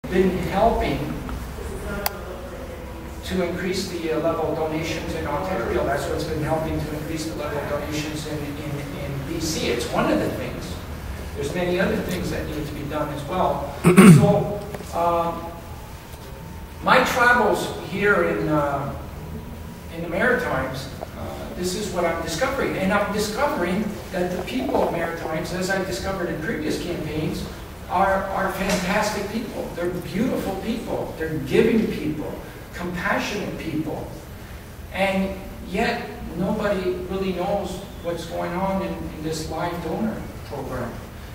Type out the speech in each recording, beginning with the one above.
been helping to increase the level of donations in Ontario. That's what's been helping to increase the level of donations in BC. It's one of the things. There's many other things that need to be done as well. So my travels here in the Maritimes, this is what I'm discovering. And I'm discovering that the people of Maritimes, as I discovered in previous campaigns, are fantastic people. They're beautiful people. They're giving people, compassionate people. And yet, nobody really knows what's going on in this live donor program.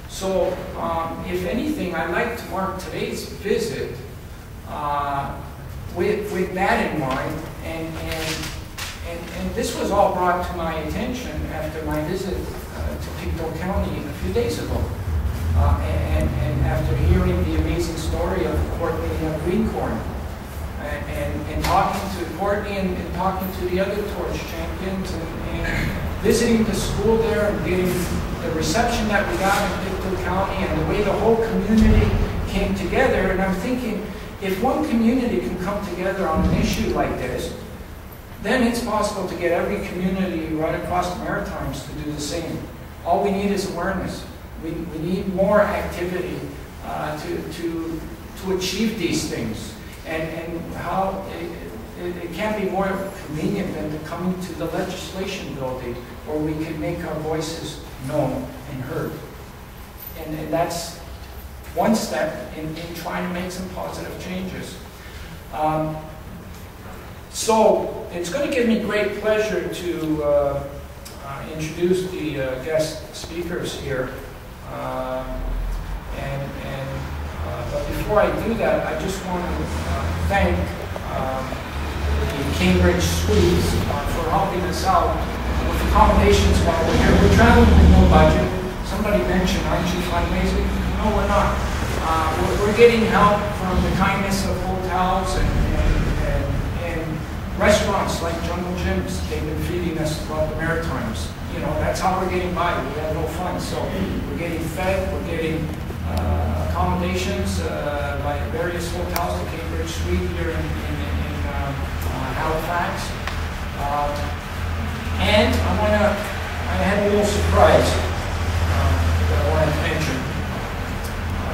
So, if anything, I'd like to mark today's visit with that in mind. And this was all brought to my attention after my visit to Pictou County a few days ago. And after hearing the amazing story of Courtney Greencorn, and talking to Courtney and talking to the other torch champions, and visiting the school there and getting the reception that we got in Pictou County and the way the whole community came together. And I'm thinking, if one community can come together on an issue like this, then it's possible to get every community right across the Maritimes to do the same. All we need is awareness. We need more activity to achieve these things. And how it can't be more convenient than to come to the legislation building where we can make our voices known and heard. And that's one step in trying to make some positive changes. So it's going to give me great pleasure to introduce the guest speakers here. But before I do that, I just want to thank the Cambridge Suites for helping us out with accommodations while we're here. We're traveling with no budget. Somebody mentioned, aren't you fundraising? No, we're not. We're getting help from the kindness of hotels and restaurants like Jungle Gyms. They've been feeding us throughout the Maritimes. You know, that's how we're getting by. We have no funds. So we're getting fed, we're getting accommodations by various hotels, the Cambridge Suite here in Halifax. And I had a little surprise that I wanted to mention.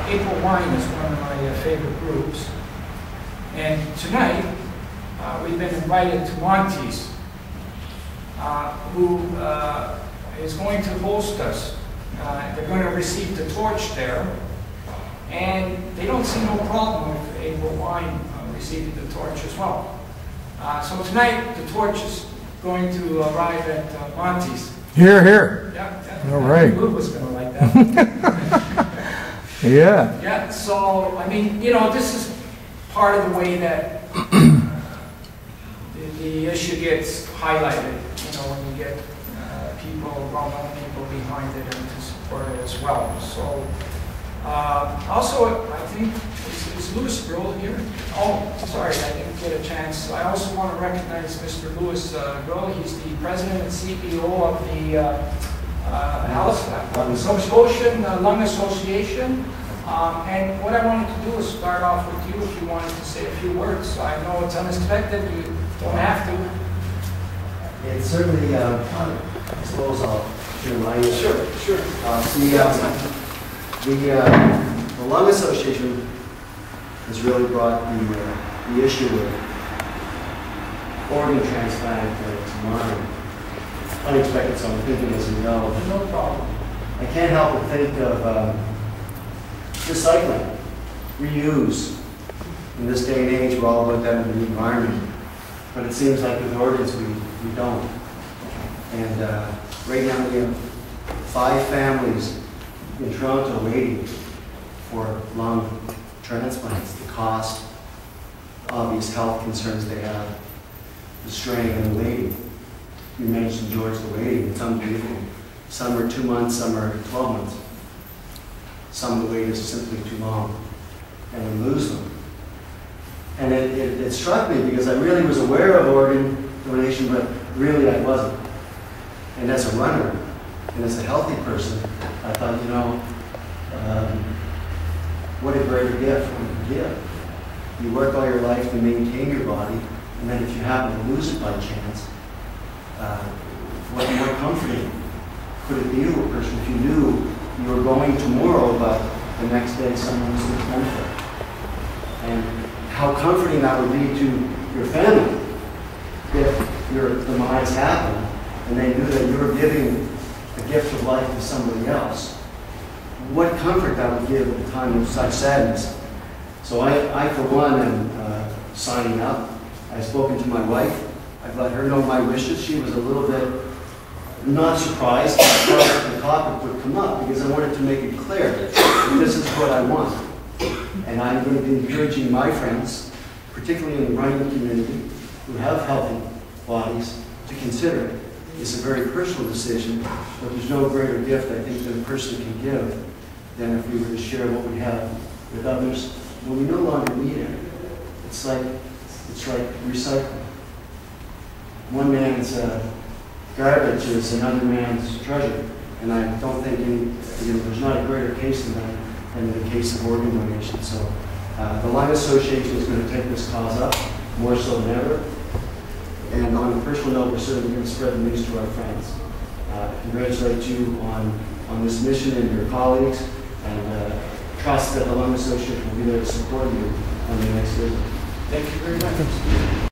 April Wine is one of my favorite groups. And tonight, we've been invited to Monty's, who is going to host us. They're going to receive the torch there, and they don't see no problem with April Wine receiving the torch as well. So tonight, the torch is going to arrive at Monty's. Here, here. Yeah. All right. Lou was going to like that. Yeah. Yeah, so, I mean, you know, this is part of the way that the issue gets highlighted, you know, when you get people, well-known people behind it and to support it as well. So, also, I think, is Louis Grill here? Oh, sorry, I didn't get a chance. I also want to recognize Mr. Louis Grill. He's the president and CEO of the Nova Scotian Lung Association. And what I wanted to do is start off with you if you wanted to say a few words. I know it's unexpected, you don't have to. It's certainly, I suppose I'll do my Sure. The Lung Association has really brought the issue of organ transplant to mind. Unexpected, so I'm thinking, as you know. No problem. I can't help but think of recycling, reuse. In this day and age, we're all about that in the environment. But it seems like with organs, we don't. And right now we have 5 families in Toronto waiting for lung transplants. The cost, obvious health concerns they have, the strain and the waiting. You mentioned, George, the waiting. It's unbelievable. Some are 2 months, some are 12 months. Some of the wait is simply too long, and we lose them. And it struck me because I really was aware of organ donation, but really I wasn't. And as a runner, and as a healthy person, I thought, you know, what a greater gift one can give. You work all your life to maintain your body, and then if you happen to lose it by chance, what more comforting could it be to a person if you knew you were going tomorrow, but the next day someone was going to benefit? And how comforting that would be to your family if your demise happened and they knew that you were giving a gift of life to somebody else. What comfort that would give at a time of such sadness. So I for one, am signing up. I've spoken to my wife. I've let her know my wishes. She was a little bit not surprised that the topic would come up because I wanted to make it clear that this is what I want. And I'm going to be encouraging my friends, particularly in the running community, who have healthy bodies, to consider it. It's a very personal decision, but there's no greater gift I think that a person can give than if we were to share what we have with others when we no longer need it. It's like recycling. One man's garbage is another man's treasure, and I don't think there's not a greater case than that than in the case of organ donation. So the Lung Association is going to take this cause up more so than ever. And on a personal note, we're certainly going to spread the news to our friends. Congratulate you on this mission and your colleagues, and trust that the Lung Association will be there to support you on the next visit. Thank you very much.